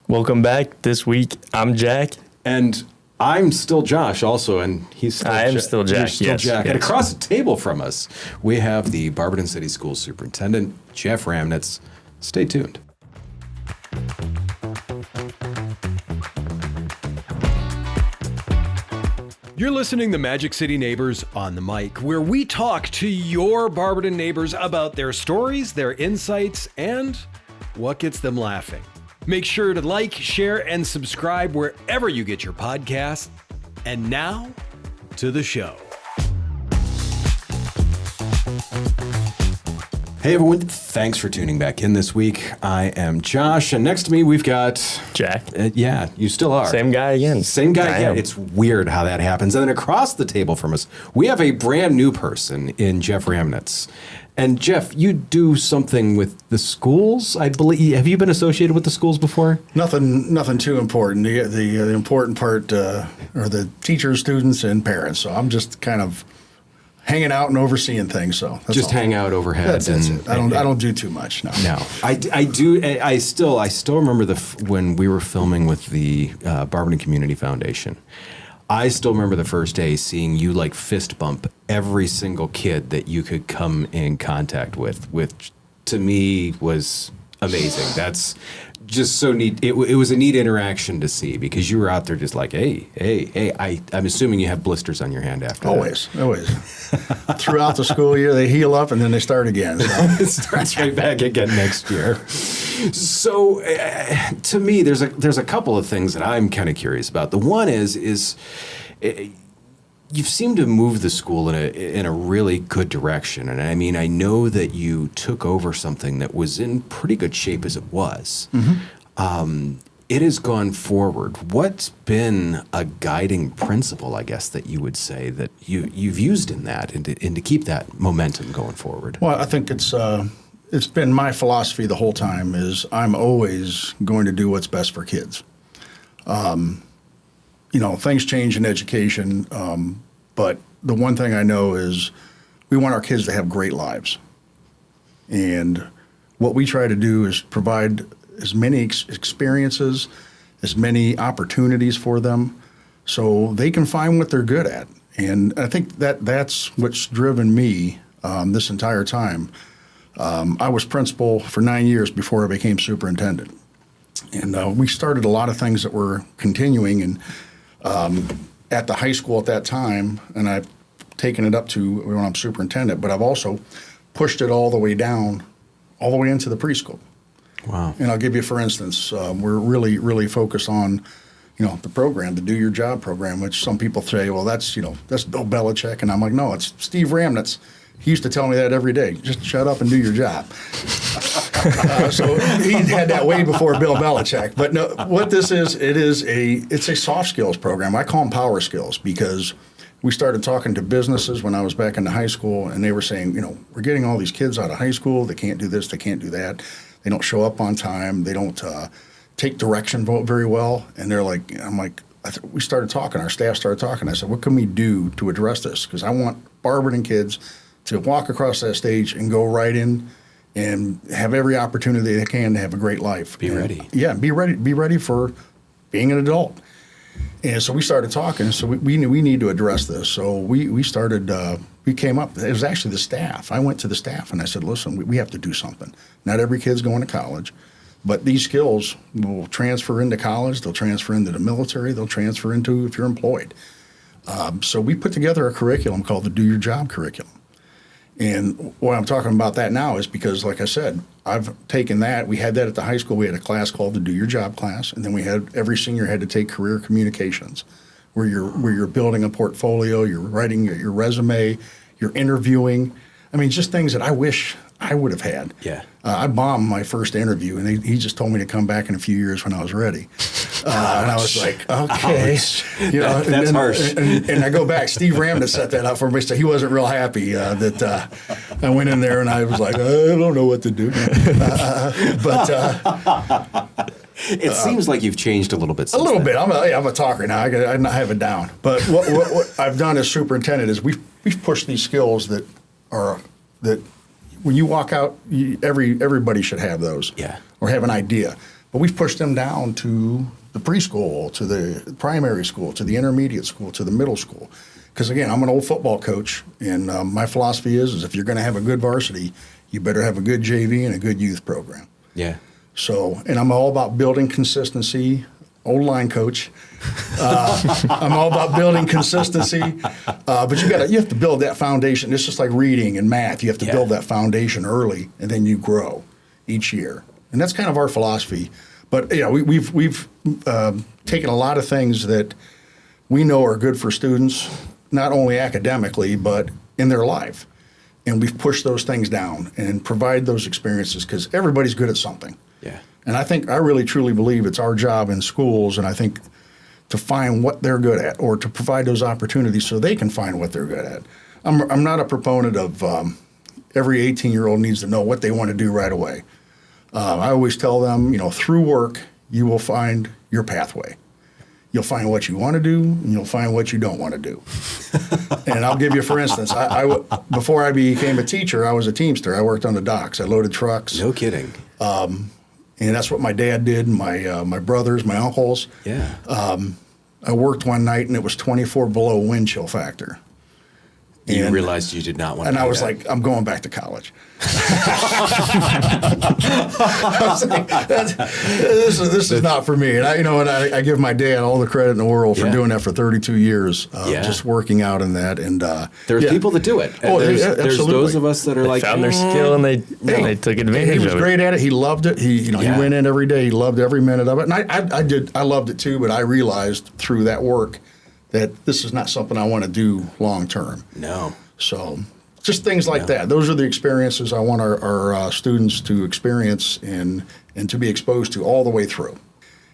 Welcome back. This week, I'm Jack. And I'm still Josh also, and he's still I am still Jack, You're still yes, Jack. yes. And across the table from us, we have the Barberton City Schools Superintendent, Jeff Ramnytz. Stay tuned. You're listening to Magic City Neighbors on the Mic, where we talk to your Barberton neighbors about their stories, their insights, and what gets them laughing. Make sure to like, share, and subscribe wherever you get your podcasts. And now, to the show. Hey everyone, thanks for tuning back in this week. I am Josh, and next to me we've got... Jack. Yeah, you still are. Same guy again. Same guy again. am. It's weird how that happens. And then across the table from us, we have a brand new person in Jeff Ramnytz. And Jeff, you do something with the schools, I believe. Have you been associated with the schools before? Nothing too important. The important part are the teachers, students, and parents. So I'm just kind of hanging out and overseeing things. So that's Just all. hang out overhead. That's it. I don't do too much. No. No, I do. I still remember when we were filming with the Barberton Community Foundation. I still remember the first day seeing you like fist bump every single kid that you could come in contact with, which to me was amazing. That's just so neat. It was a neat interaction to see because you were out there just like, hey. I'm assuming you have blisters on your hand after Always. Throughout the school year, they heal up and then they start again. So. It starts right back again next year. So, to me, there's a couple of things that I'm kind of curious about. The one is you've seemed to move the school in a really good direction, and I mean, I know that you took over something that was in pretty good shape as it was. Mm-hmm. It has gone forward. What's been a guiding principle, I guess, that you would say that you've used in that and to keep that momentum going forward? Well, I think it's been my philosophy the whole time is I'm always going to do what's best for kids. Things change in education, but the one thing I know is we want our kids to have great lives. And what we try to do is provide as many experiences, as many opportunities for them so they can find what they're good at. And I think that's what's driven me this entire time. I was principal for 9 years before I became superintendent. And we started a lot of things that were continuing and at the high school at that time, and I've taken it up to when I'm superintendent, but I've also pushed it all the way down, all the way into the preschool. Wow. And I'll give you, for instance, we're really, really focused on, the program, the Do Your Job program, which some people say, well, that's Bill Belichick. And I'm like, no, it's Steve Ramnytz. He used to tell me that every day. Just shut up and do your job. So he had that way before Bill Belichick. But no, what this is, it's a soft skills program. I call them power skills because we started talking to businesses when I was back in the high school, and they were saying, we're getting all these kids out of high school. They can't do this. They can't do that. They don't show up on time. They don't take direction very well. And they're like, we started talking. Our staff started talking. I said, what can we do to address this? Because I want Barberton kids to walk across that stage and go right in and have every opportunity they can to have a great life. Be ready. Yeah, be ready. Be ready for being an adult. And so we started talking. So we knew we need to address this. So we started. We came up. It was actually the staff. I went to the staff and I said, "Listen, we have to do something. Not every kid's going to college, but these skills will transfer into college. They'll transfer into the military. They'll transfer into if you're employed." So we put together a curriculum called the Do Your Job curriculum. And what I'm talking about that now is because, like I said, I've taken that. We had that at the high school. We had a class called the Do Your Job class, and then we had every senior had to take career communications, where you're building a portfolio, you're writing your resume, you're interviewing. I mean, just things that I wish I would have had. Yeah. I bombed my first interview, and he just told me to come back in a few years when I was ready. And I was like, okay. That's harsh. And I go back. Steve Ramnytz set that up for me, so he wasn't real happy that I went in there and I was like, I don't know what to do. It seems like you've changed a little bit since a little then. bit. I'm a talker now. I have it down. But what I've done as superintendent is we've pushed these skills that when you walk out, everybody should have those. Yeah. Or have an idea. But we've pushed them down to the preschool, to the primary school, to the intermediate school, to the middle school. Because again, I'm an old football coach, and my philosophy is if you're going to have a good varsity, you better have a good JV and a good youth program. Yeah. So, and I'm all about building consistency. Old line coach. I'm all about building consistency, but you have to build that foundation. It's just like reading and math. You have to build that foundation early, and then you grow each year. And that's kind of our philosophy. But we've taken a lot of things that we know are good for students, not only academically but in their life, and we've pushed those things down and provide those experiences because everybody's good at something. Yeah. And I really truly believe it's our job in schools, and I think to find what they're good at or to provide those opportunities so they can find what they're good at. I'm not a proponent of every 18-year-old needs to know what they want to do right away. I always tell them, through work, you will find your pathway. You'll find what you want to do, and you'll find what you don't want to do. And I'll give you, for instance, before I became a teacher, I was a teamster. I worked on the docks. I loaded trucks. No kidding. And that's what my dad did, and my brothers, my uncles. Yeah. I worked one night, and it was 24 below wind chill factor. You realized you did not want to do that. And I was like, I'm going back to college. This is not for me. And I give my dad all the credit in the world for doing that for 32 years, just working out in that. And there's people that do it. Oh, there's those of us that are like found their skill and they took advantage of it. He was great at it. He loved it. He went in every day. He loved every minute of it. And I loved it too. But I realized through that work that this is not something I want to do long term. No. So just things like that. Those are the experiences I want our students to experience and to be exposed to all the way through.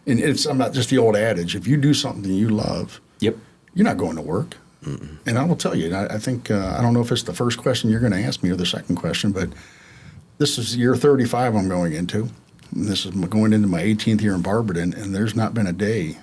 And I'm not just the old adage, if you do something you love, you're not going to work. Mm-mm. And I will tell you, I think, I don't know if it's the first question you're going to ask me or the second question, but this is year 35 I'm going into. And this is going into my 18th year in Barberton, and there's not been a day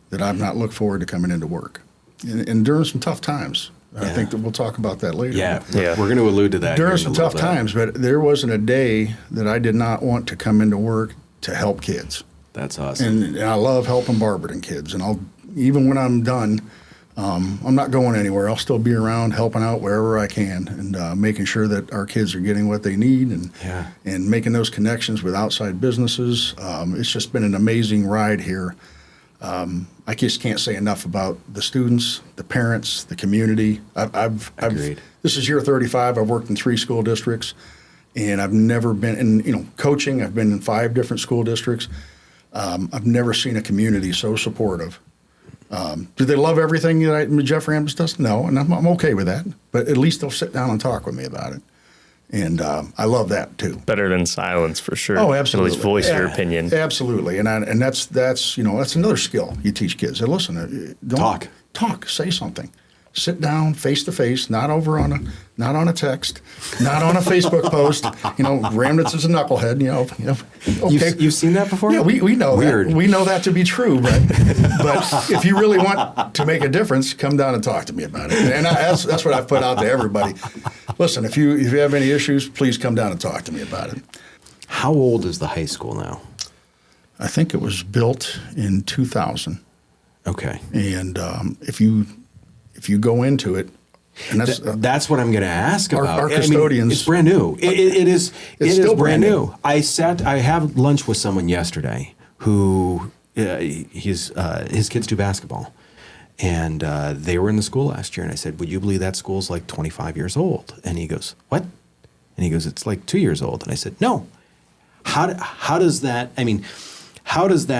that I've not looked forward to coming into work. And during some tough times. I think that we'll talk about that later. Yeah. We're going to allude to that. During some tough times, but there wasn't a day that I did not want to come into work to help kids. That's awesome. And I love helping Barberton kids. And even when I'm done, I'm not going anywhere. I'll still be around helping out wherever I can and making sure that our kids are getting what they need and making those connections with outside businesses. It's just been an amazing ride here. I just can't say enough about the students, the parents, the community. Agreed. This is year 35. I've worked in 3 school districts, and I've never been in coaching. I've been in 5 different school districts. I've never seen a community so supportive. Do they love everything that Jeff Ramnytz does? No, and I'm okay with that. But at least they'll sit down and talk with me about it. And I love that too. Better than silence for sure. Oh, absolutely. At least voice your opinion. Absolutely, and that's another skill you teach kids. Hey, listen, don't talk, say something, sit down face to face, not on a text, not on a Facebook post. Ramnytz is a knucklehead. Okay. You've seen that before? Yeah, we know Weird. that. We know that to be true, but if you really want to make a difference, come down and talk to me about it. And that's what I've put out to everybody. Listen, if you have any issues, please come down and talk to me about it. How old is the high school now? I think it was built in 2000. Okay. And if you go into it, and that's what I'm going to ask about. Our custodians. It's brand new. It is still brand new. I have lunch with someone yesterday who his kids do basketball. And they were in the school last year, and I said, would you believe that school's like 25 years old? And he goes, what? And he goes, it's like 2 years old. And I said, no. How does that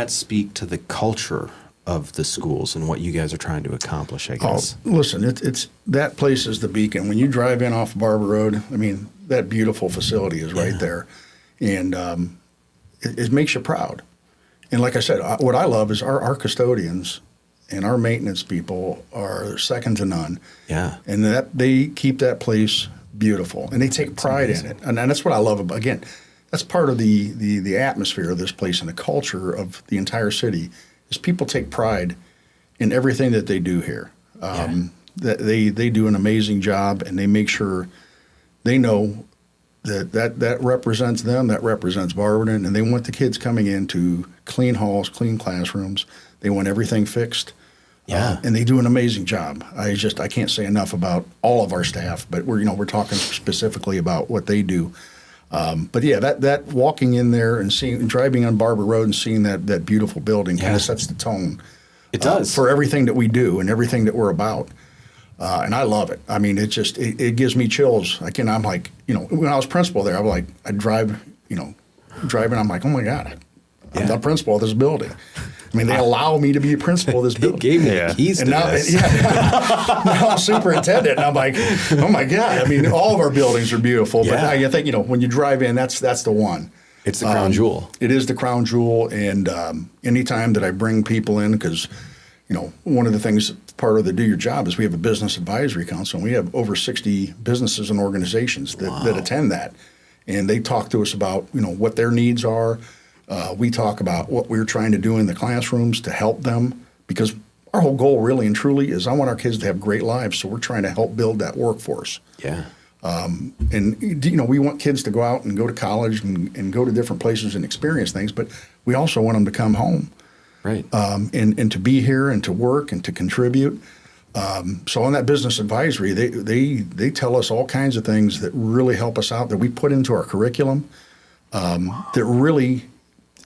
speak to the culture of the schools and what you guys are trying to accomplish, I guess? Oh, listen, it's that place is the beacon. When you drive in off Barber Road, that beautiful facility is right there. And it makes you proud. And like I said, what I love is our custodians and our maintenance people are second to none. Yeah. And that they keep that place beautiful, and they take pride in it. And that's what I love about, again, that's part of the atmosphere of this place and the culture of the entire city is people take pride in everything that they do here. That they do an amazing job, and they make sure they know that represents them, that represents Barberton, and they want the kids coming in to clean halls, clean classrooms. They want everything fixed. Yeah. And they do an amazing job. I can't say enough about all of our staff, but we're talking specifically about what they do. But yeah, that walking in there and driving on Barber Road and seeing that beautiful building kind of sets the tone. It does. For everything that we do and everything that we're about. And I love it. I mean, it gives me chills. I'm like, when I was principal there, I'd drive, driving, I'm like, oh my God, I'm the principal of this building. I mean, they allow me to be a principal of this building. They gave me the keys to this. Now I'm superintendent, and I'm like, oh my God. I mean, all of our buildings are beautiful, but I think, when you drive in, that's the one. It's the crown jewel. It is the crown jewel, and anytime that I bring people in, because, one of the things, part of the Do Your Job is we have a business advisory council, and we have over 60 businesses and organizations that attend that. And they talk to us about, what their needs are. We talk about what we're trying to do in the classrooms to help them, because our whole goal really and truly is I want our kids to have great lives, so we're trying to help build that workforce. Yeah. And we want kids to go out and go to college and go to different places and experience things, but we also want them to come home. Right. And to be here and to work and to contribute. So on that business advisory, they tell us all kinds of things that really help us out, that we put into our curriculum, that really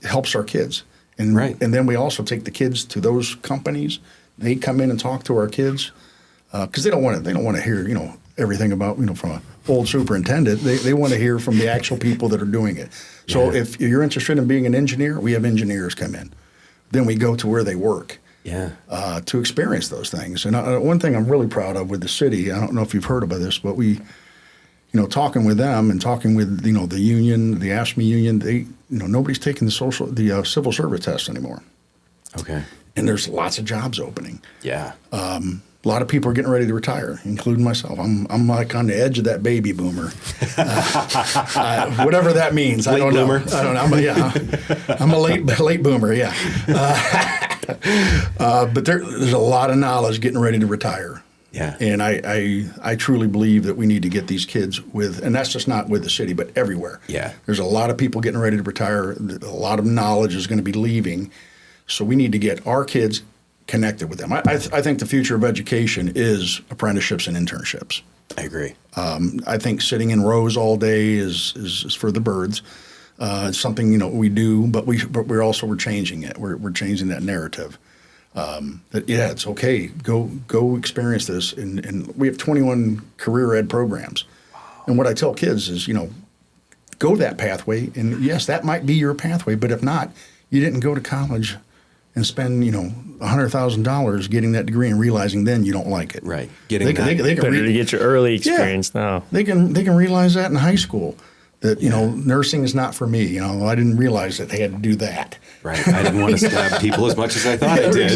helps our kids. And and then we also take the kids to those companies. They come in and talk to our kids because they don't want to hear everything about from an old superintendent. They want to hear from the actual people that are doing it. So if you're interested in being an engineer, we have engineers come in. Then we go to where they work. To experience those things. And one thing I'm really proud of with the city, I don't know if you've heard about this, but we, talking with them and talking with the union, the AFSCME union, nobody's taking the civil service test anymore. Okay. And there's lots of jobs opening. Yeah. A lot of people are getting ready to retire, including myself. I'm like on the edge of that baby boomer, whatever that means. I don't know. I'm a late boomer. Yeah. But there's a lot of knowledge getting ready to retire. Yeah. And I truly believe that we need to get these kids and that's just not with the city, but everywhere. Yeah. There's a lot of people getting ready to retire. A lot of knowledge is going to be leaving. So we need to get our kids connected with them. I think the future of education is apprenticeships and internships. I agree. I think sitting in rows all day is for the birds. It's something we do, but we're changing it. We're changing that narrative. That it's okay. Go experience this, and we have 21 career ed programs. Wow. And what I tell kids is go that pathway, and yes, that might be your pathway. But if not, you didn't go to college and spend $100,000 getting that degree and realizing then you don't like it. Right. They can better to get your early experience now. They can realize that in high school. That nursing is not for me. I didn't realize that they had to do that. Right. I didn't want to stab people as much as I thought I did.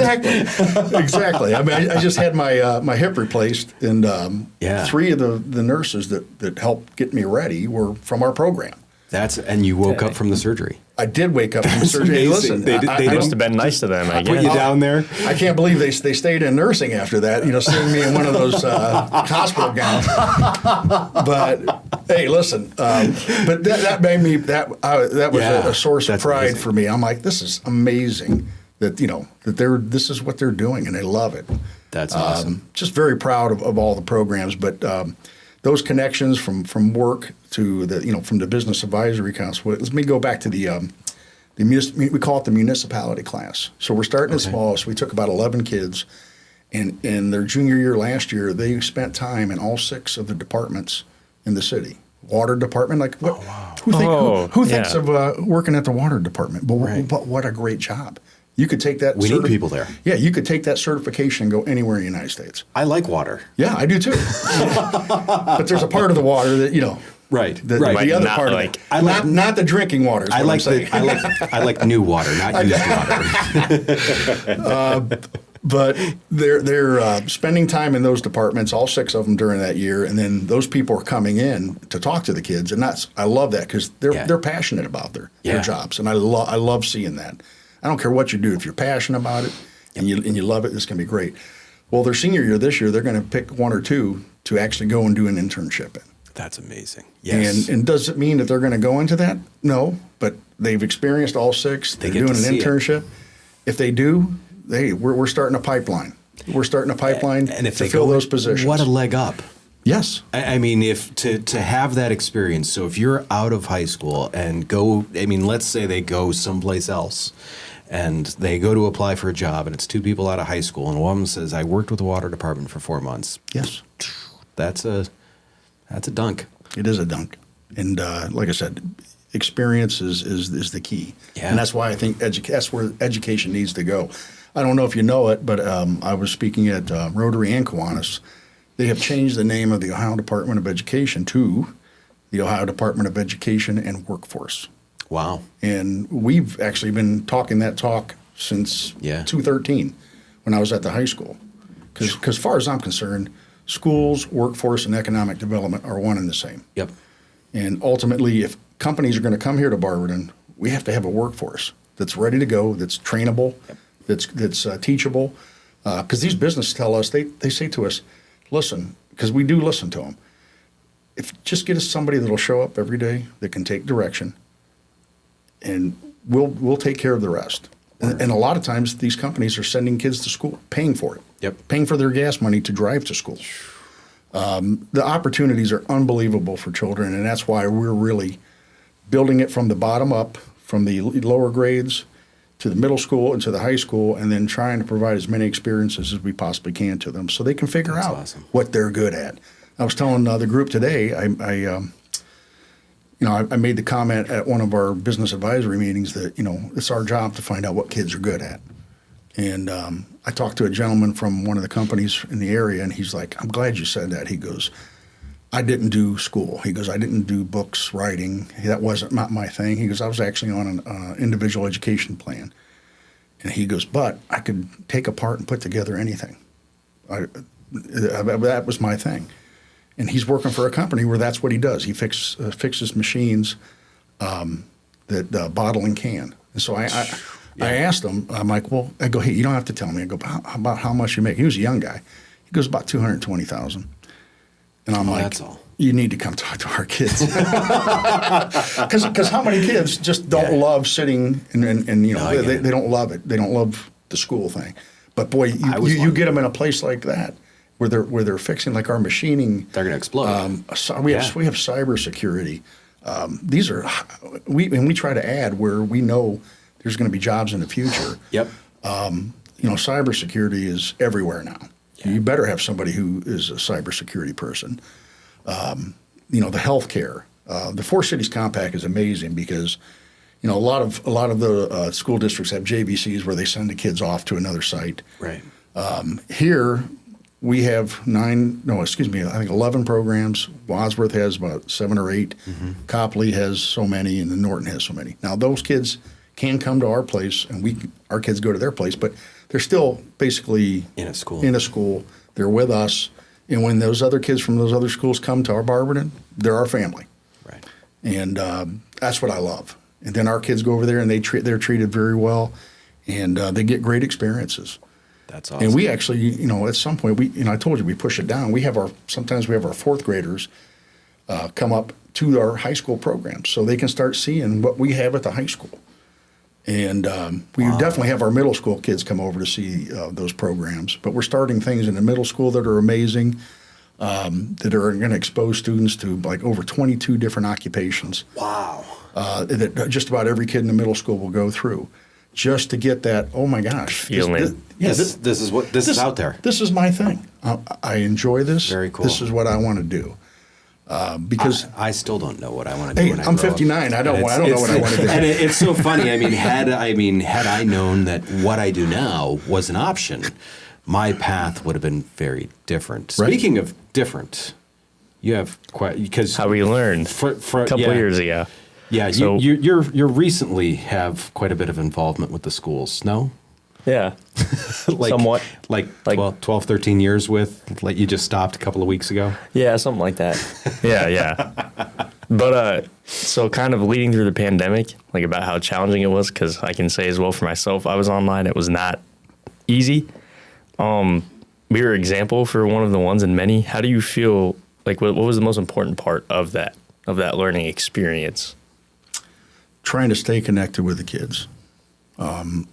Exactly. I mean, I just had my hip replaced, and 3 of the nurses that helped get me ready were from our program. And you woke up from the surgery. I did wake up from the surgery. Hey, listen, they must have been nice to them. I guess. Put you down there. I can't believe they stayed in nursing after that. Seeing me in one of those hospital gowns. But hey, listen. But that made me that was a source of pride amazing. For me. I'm like, this is amazing that this is what they're doing and they love it. That's awesome. Just very proud of all the programs, but. Those connections from work to from the business advisory council. Let me go back to we call it the municipality class. So we're starting small. So we took about 11 kids, and in their junior year last year, they spent time in all 6 of the departments in the city. Water department, like what? Oh, wow. Who thinks of working at the water department? But what a great job. You could take that. We need people there. Yeah, you could take that certification and go anywhere in the United States. I like water. Yeah, I do too. But there's a part of the water that Right. The other part of it. Not the drinking water. I like new water, not used water. But they're spending time in those departments, all 6 of them during that year, and then those people are coming in to talk to the kids, and I love that because they're passionate about their jobs, and I love seeing that. I don't care what you do. If you're passionate about it and you love it, it's going to be great. Well, their senior year this year, they're going to pick 1 or 2 to actually go and do an internship in. That's amazing. Yes. And does it mean that they're going to go into that? No, but they've experienced all 6. They're doing an internship. If they do, we're starting a pipeline. We're starting a pipeline and if to they fill go, those positions. What a leg up. Yes. I mean, if to have that experience, so if you're out of high school and go, I mean, let's say they go someplace else and they go to apply for a job and it's 2 people out of high school and one of them says, I worked with the water department for 4 months. Yes. That's a dunk. It is a dunk. And like I said, experience is the key. Yeah. And that's why I think that's where education needs to go. I don't know if you know it, but I was speaking at Rotary and Kiwanis. They have changed the name of the Ohio Department of Education to the Ohio Department of Education and Workforce. Wow. And we've actually been talking that talk since 2013 when I was at the high school. Because as far as I'm concerned, schools, workforce, and economic development are one and the same. Yep. And ultimately, if companies are going to come here to Barberton, we have to have a workforce that's ready to go, that's trainable, that's teachable. Because these businesses tell us, they say to us, listen, because we do listen to them. If just get us somebody that'll show up every day that can take direction, and we'll take care of the rest. And a lot of times these companies are sending kids to school, paying for it, paying for their gas money to drive to school. The opportunities are unbelievable for children, and that's why we're really building it from the bottom up, from the lower grades to the middle school and to the high school, and then trying to provide as many experiences as we possibly can to them so they can figure out what they're good at. I was telling the group today, I made the comment at one of our business advisory meetings that, it's our job to find out what kids are good at. And I talked to a gentleman from one of the companies in the area, and he's like, I'm glad you said that. He goes, I didn't do school. He goes, I didn't do books, writing. That wasn't not my thing. He goes, I was actually on an individual education plan. And he goes, but I could take apart and put together anything. That was my thing. And he's working for a company where that's what he does. He fixes machines that bottle and can. And so I asked him, I'm like, well, I go, hey, you don't have to tell me. I go, about how much you make? He was a young guy. He goes, about $220,000. And I'm like, that's all. You need to come talk to our kids. Because how many kids just don't love sitting and they don't love it. They don't love the school thing. But boy, you get them in a place like that where they're fixing like our machining. They're going to explode. We have cybersecurity. We try to add where we know there's going to be jobs in the future. Yep. Cybersecurity is everywhere now. Yeah. You better have somebody who is a cybersecurity person. The healthcare. The Four Cities Compact is amazing because, a lot of the school districts have JVCs where they send the kids off to another site. Right. Here we have 11 programs. Wadsworth has about 7 or 8. Mm-hmm. Copley has so many, and then Norton has so many. Now those kids can come to our place, and our kids go to their place, but they're still basically in a school. They're with us. And when those other kids from those other schools come to our Barberton, they're our family. Right. And that's what I love. And then our kids go over there, and they're treated very well, and they get great experiences. That's awesome. And we actually, at some point, I told you we push it down. Sometimes we have our 4th graders come up to our high school programs so they can start seeing what we have at the high school. And we definitely have our middle school kids come over to see those programs. But we're starting things in the middle school that are amazing, that are going to expose students to like over 22 different occupations. Wow. That just about every kid in the middle school will go through, just to get that, oh my gosh. Feeling. This is out there. This is my thing. I enjoy this. Very cool. This is what I want to do. Because I still don't know what I want to do. Hey, I'm 59. I don't know what I want to do. And it's so funny. Had I known that what I do now was an option, my path would have been very different. Right. Speaking of different, you have because how we learned a couple years ago. Yeah, so, you recently have quite a bit of involvement with the schools. No. Yeah, somewhat. Like 12, 13 years with, like you just stopped a couple of weeks ago? Yeah, something like that. Yeah. But so kind of leading through the pandemic, like about how challenging it was, because I can say as well for myself, I was online. It was not easy. We were an example for one of the ones in many. How do you feel like what was the most important part of that learning experience? Trying to stay connected with the kids.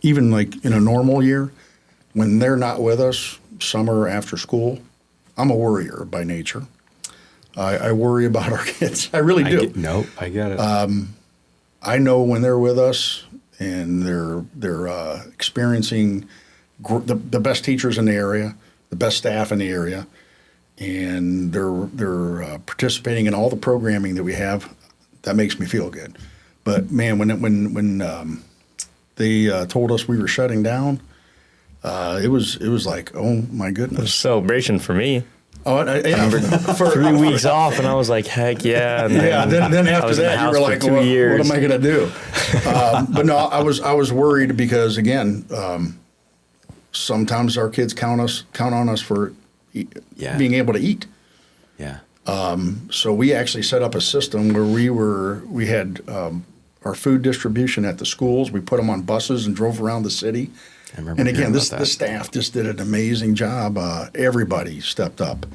Even like in a normal year, when they're not with us, summer after school, I'm a worrier by nature. I worry about our kids. I really do. I get it. I know when they're with us and they're experiencing the best teachers in the area, the best staff in the area, and they're participating in all the programming that we have. That makes me feel good. But man, when they told us we were shutting down, it was like, oh my goodness, It was a celebration for me. Oh, yeah. For 3 weeks off, and I was like, heck yeah. And then after that, you were like, what am I going to do? But no, I was worried because, again, sometimes our kids count on us for being able to eat. Yeah. So we actually set up a system where we had our food distribution at the schools. We put them on buses and drove around the city. And again, the staff just did an amazing job. Everybody stepped up.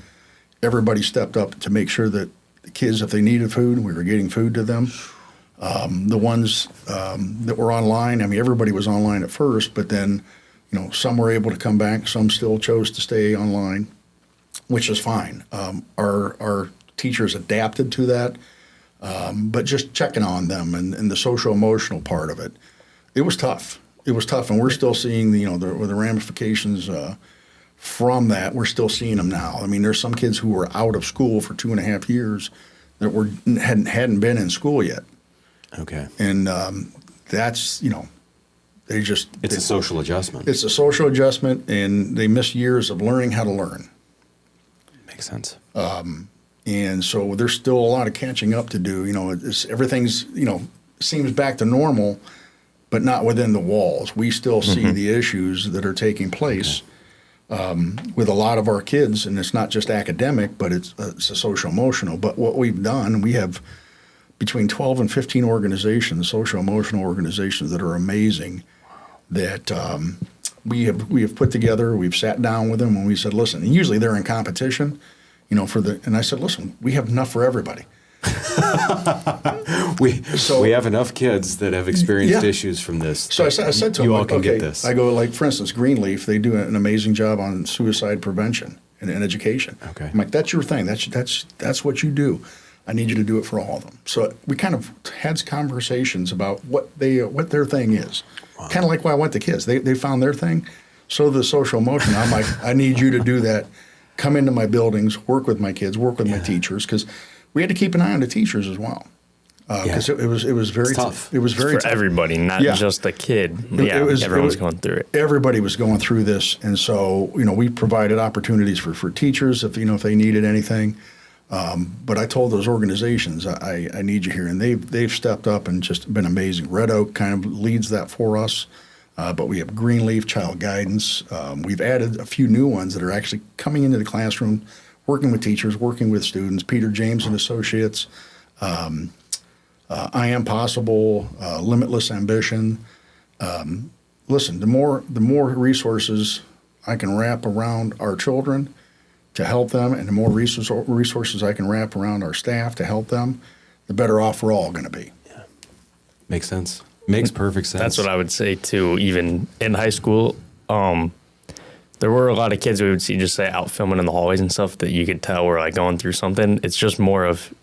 Everybody stepped up to make sure that the kids, if they needed food, we were getting food to them. The ones that were online, I mean, everybody was online at first, but then, some were able to come back. Some still chose to stay online, which is fine. Our teachers adapted to that, but just checking on them and the social emotional part of it, it was tough. It was tough, and we're still seeing the ramifications from that. We're still seeing them now. I mean, there's some kids who were out of school for 2.5 years that hadn't been in school yet. Okay. And that's it's a social adjustment. It's a social adjustment, and they miss years of learning how to learn. Makes sense. And so there's still a lot of catching up to do. Everything's seems back to normal, but not within the walls. We still see the issues that are taking place with a lot of our kids, and it's not just academic, but it's a social emotional. But what we've done, we have between 12 and 15 organizations, social emotional organizations that are amazing, that we have put together. We've sat down with them and we said, listen, and usually they're in competition, and I said, listen, we have enough for everybody. We have enough kids that have experienced issues from this. So I said to them, you all can get this. I go, like, for instance, Greenleaf, they do an amazing job on suicide prevention and education. Okay. I'm like, that's your thing. That's what you do. I need you to do it for all of them. So we kind of had conversations about what their thing is. Wow. Kind of like why I went to kids. They found their thing. So the social emotion, I'm like, I need you to do that. Come into my buildings, work with my kids, work with my teachers, because we had to keep an eye on the teachers as well. Because it was very tough. It was very for tough. everybody, not just the kid. Everyone was going through it. Everybody was going through this, and so we provided opportunities for teachers if they needed anything. But I told those organizations, I need you here, and they've stepped up and just been amazing. Red Oak kind of leads that for us, but we have Greenleaf, Child Guidance. We've added a few new ones that are actually coming into the classroom, working with teachers, working with students. Peter James and Associates. I Am Possible, Limitless Ambition. Listen, the more resources I can wrap around our children to help them, and the more resources I can wrap around our staff to help them, the better off we're all going to be. Yeah. Makes sense. Makes perfect sense. That's what I would say too. Even in high school, there were a lot of kids we would see just say out filming in the hallways and stuff that you could tell were like going through something. It's just more of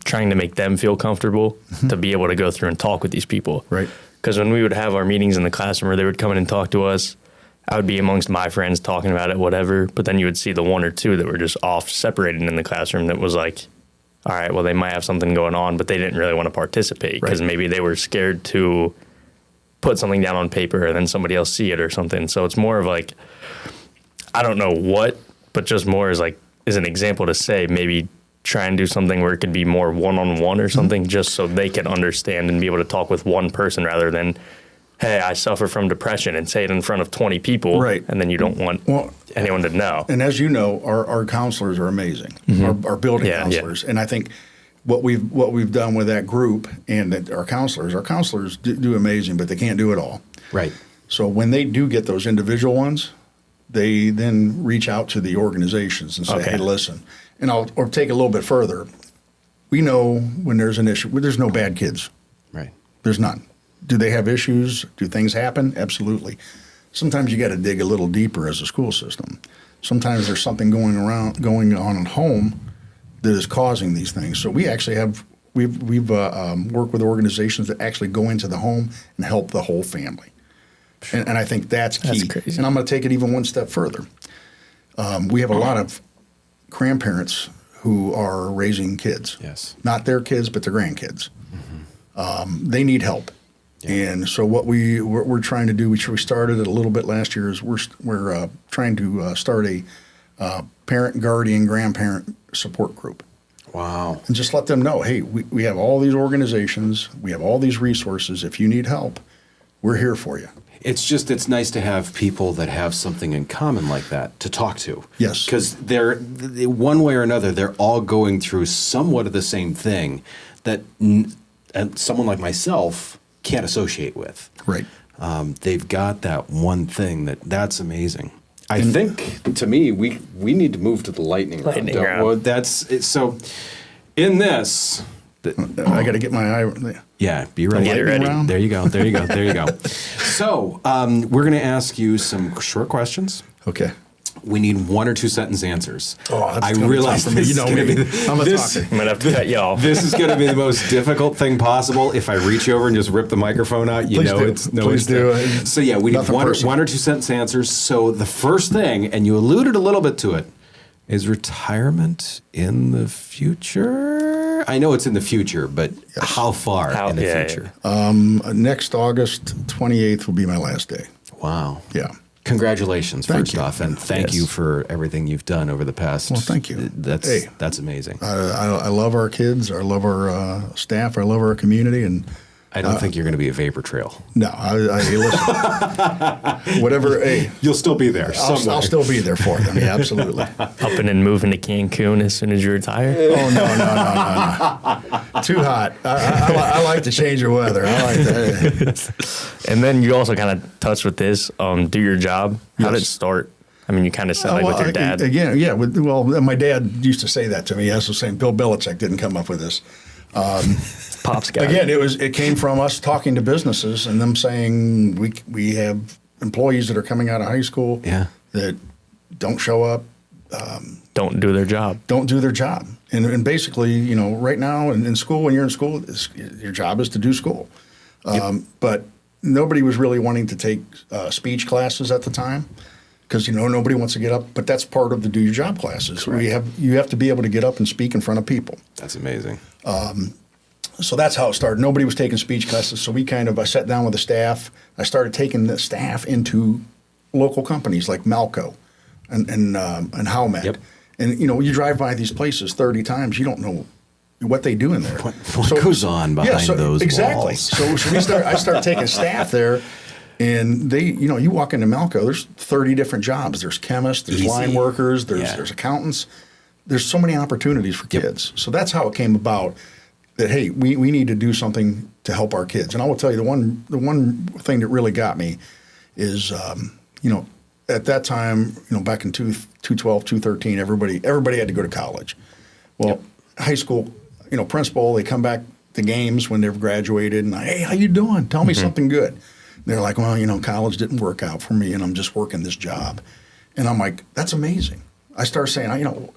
trying to make them feel comfortable to be able to go through and talk with these people. Right. Because when we would have our meetings in the classroom where they would come in and talk to us, I would be amongst my friends talking about it, whatever. But then you would see the one or two that were just off separated in the classroom that was like, all right, well, they might have something going on, but they didn't really want to participate because maybe they were scared to put something down on paper and then somebody else see it or something. So it's more of like, I don't know what, but just more as like, as an example to say, maybe try and do something where it could be more one-on-one or something, just so they can understand and be able to talk with one person rather than, hey, I suffer from depression, and say it in front of 20 people, right? And then you don't want anyone to know. And as you know, our counselors are amazing, our building counselors. And I think what we've done with that group and our counselors do amazing, but they can't do it all. Right. So when they do get those individual ones, they then reach out to the organizations and say, Okay. hey, listen, and or take it a little bit further. We know when there's an issue, there's no bad kids. Right. There's none. Do they have issues? Do things happen? Absolutely. Sometimes you got to dig a little deeper as a school system. Sometimes there's something going on at home that is causing these things. So we actually we've worked with organizations that actually go into the home and help the whole family. And I think that's key. That's crazy. And I'm going to take it even one step further. We have a lot of grandparents who are raising kids. Yes. Not their kids, but their grandkids. They need help. Yeah. And so what we're trying to do, which we started it a little bit last year, is we're trying to start a parent, guardian, grandparent support group. Wow. And just let them know, hey, we have all these organizations, we have all these resources. If you need help, we're here for you. It's nice to have people that have something in common like that to talk to. Yes. Because they're one way or another, they're all going through somewhat of the same thing that someone like myself can't associate with. Right. They've got that one thing that's amazing. I think, to me, we need to move to the lightning round. Well, that's it. So in this, I got to get my eye. yeah, be ready. Get it ready. Round? There you go. There you go. There you go. So we're going to ask you some short questions. Okay. We need 1 or 2 sentence answers. Oh, that's I gonna be realize tough for me. this You know is gonna me. be I'm a this, talker. I'm gonna have to cut you off. This is going to be the most difficult thing possible. If I reach over and just rip the microphone out, you Please know do. it's no. Please it's do. So yeah, we need Nothing personal. 1 or 2 sentence answers. So the first thing, and you alluded a little bit to it, is retirement in the future. I know it's in the future, but how far in the future? Next August 28th will be my last day. Wow. Yeah. Congratulations, Thank first you. off, and thank Yes. you for everything you've done over the past. Well, thank you. That's amazing. I love our kids. I love our staff. I love our community. And I don't think you're going to be a vapor trail. no, hey, listen, whatever. Hey, You'll still be there. I'll still be there for them. Yeah, absolutely. Upping and moving to Cancun as soon as you retire. Oh no. Too hot. I like to change the weather. I like that. And then you also kind of touched with this, do your job. How did it Yes. start? I mean, you kind of said with your dad. Again, yeah. Well, my dad used to say that to me. As I was saying, Bill Belichick didn't come up with this. Pops guy. Again, it came from us talking to businesses and them saying we have employees that are coming out of high school that don't show up, don't do their job. don't do their job, and basically, right now in school, when you're in school, your job is to do school, but nobody was really wanting to take speech classes at the time. Because nobody wants to get up, but that's part of the do your job classes. You have to be able to get up and speak in front of people. That's amazing. So that's how it started. Nobody was taking speech classes, so I sat down with the staff. I started taking the staff into local companies like Malco and Howmet. Yep. And you drive by these places 30 times, you don't know what they do in there. What goes on behind those exactly. walls? So I start taking staff there. And they, you walk into Malco, there's 30 different jobs. There's chemists, there's Easy. line workers, there's accountants. There's so many opportunities for kids. So that's how it came about that, hey, we need to do something to help our kids. And I will tell you, the one thing that really got me is, at that time, back in 2012, 2013, everybody had to go to college. Well, high school, principal, they come back to games when they've graduated and, hey, how you doing? Tell me something good. They're like, well, college didn't work out for me, and I'm just working this job. And I'm like, that's amazing. I start saying,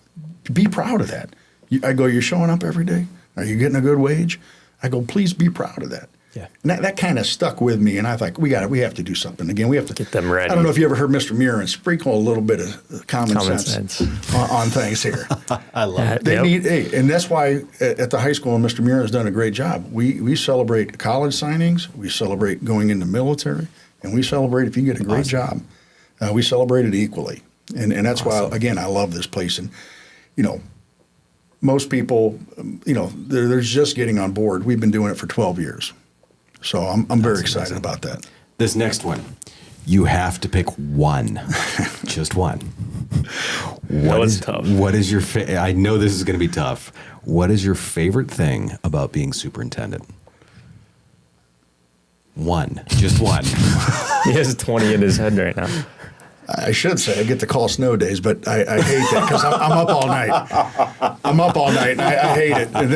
be proud of that. I go, you're showing up every day? Are you getting a good wage? I go, please be proud of that. Yeah. And that kind of stuck with me, and I thought, we have to do something. Again, we have to Get them ready. I don't know if you ever heard Mr. Muir and sprinkle a little bit of common sense. On things here. I love it. They need, and that's why at the high school, Mr. Muir has done a great job. We celebrate college signings, we celebrate going into military, and we celebrate if you get a great job. We celebrate it equally, and that's why, again, I love this place. And most people, they're just getting on board. We've been doing it for 12 years, so I'm very excited about that. This next one, you have to pick one, just one. That was tough. What is your? I know this is going to be tough. What is your favorite thing about being superintendent? One, just one. He has 20 in his head right now. I should say I get to call snow days, but I hate that because I'm up all night. I'm up all night, and I hate it. And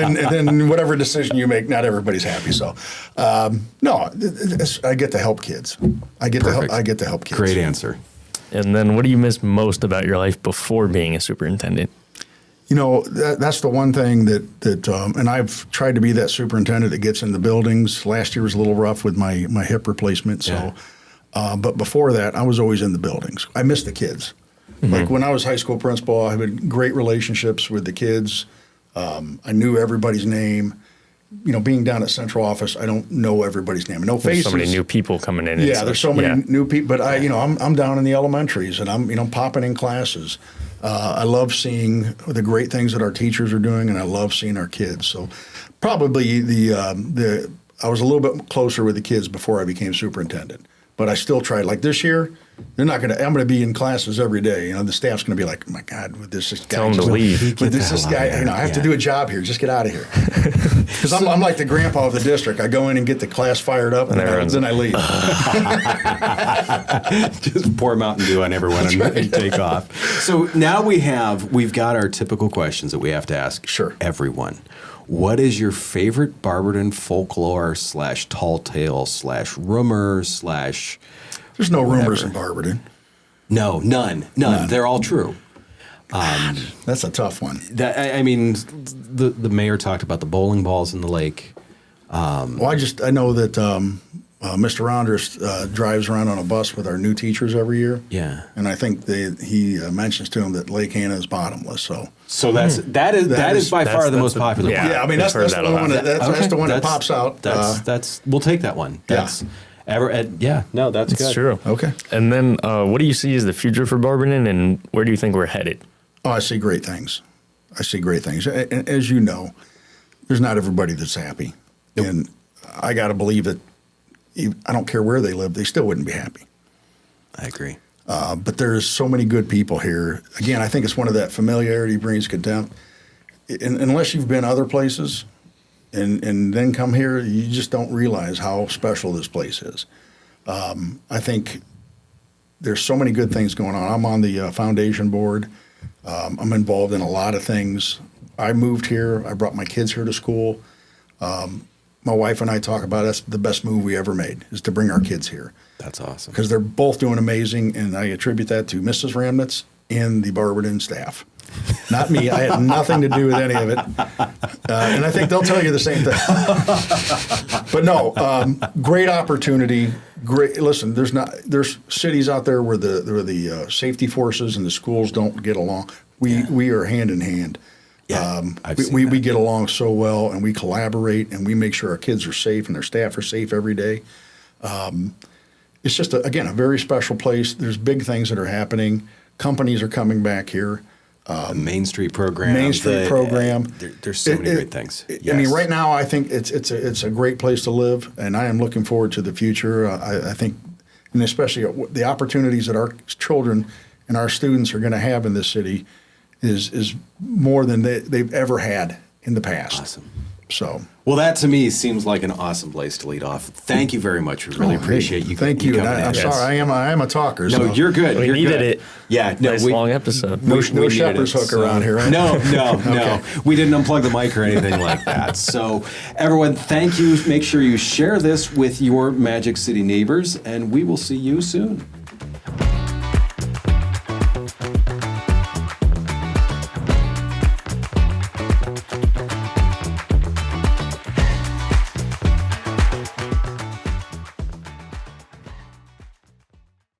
then whatever decision you make, not everybody's happy. So, no, I get to help kids. I get to help kids. Great answer. And then what do you miss most about your life before being a superintendent? You know, that's the one thing that and I've tried to be that superintendent that gets in the buildings. Last year was a little rough with my hip replacement. So, but before that, I was always in the buildings. I miss the kids. Mm-hmm. Like when I was high school principal, I had great relationships with the kids. I knew everybody's name. You know, being down at central office, I don't know everybody's name. I know faces. There's so many new people coming in. Yeah, there's so many new people. But I'm down in the elementaries, and I'm popping in classes. I love seeing the great things that our teachers are doing, and I love seeing our kids. So probably I was a little bit closer with the kids before I became superintendent. But I still tried. Like this year, I'm going to be in classes every day. You know, the staff's going to be like, oh my God, with this guy. Tell him to leave. With this guy, I have to do a job here. Just get out of here. Because I'm like the grandpa of the district. I go in and get the class fired up, and then I leave. Just pour Mountain Dew on everyone and take off. So now we've got our typical questions that we have to ask everyone. What is your favorite Barberton folklore / tall tale / rumor / There's no rumors in Barberton. No, none. They're all true. That's a tough one. I mean, the mayor talked about the bowling balls in the lake. Well, I know that Mr. Ronders drives around on a bus with our new teachers every year. Yeah, and I think he mentions to them that Lake Hannah is bottomless. So that is by far the most popular. Yeah, I mean that's the one that pops out. We'll take that one. That's that's good. True. Okay. And then what do you see as the future for Barberton, and where do you think we're headed? Oh, I see great things. And as you know, there's not everybody that's happy. Nope. And I got to believe that I don't care where they live, they still wouldn't be happy. I agree. But there's so many good people here. Again, I think it's one of that familiarity breeds contempt. Unless you've been other places and then come here, you just don't realize how special this place is. I think there's so many good things going on. I'm on the foundation board. I'm involved in a lot of things. I moved here. I brought my kids here to school. My wife and I talk about that's the best move we ever made is to bring our kids here. That's awesome. Because they're both doing amazing, and I attribute that to Mrs. Ramnytz and the Barberton staff. Not me. I had nothing to do with any of it. And I think they'll tell you the same thing. But no, great opportunity. Great. Listen, there's cities out there where the safety forces and the schools don't get along. We are hand in hand. Yeah, we get along so well, and we collaborate, and we make sure our kids are safe and their staff are safe every day. It's just, a very special place. There's big things that are happening. Companies are coming back here. The Main Street program. There's so many great things. Yes. I mean, right now, I think it's a great place to live, and I am looking forward to the future. I think, and especially the opportunities that our children and our students are going to have in this city is more than they've ever had in the past. Awesome. So, well, that to me seems like an awesome place to lead off. Thank you very much. We really appreciate you. Thank you. I'm sorry, I am a talker. No, so. You're good. We needed it. Yeah, no, nice long episode. No shepherd's hook around here, right? No. Okay. We didn't unplug the mic or anything like that. So, everyone, thank you. Make sure you share this with your Magic City neighbors, and we will see you soon.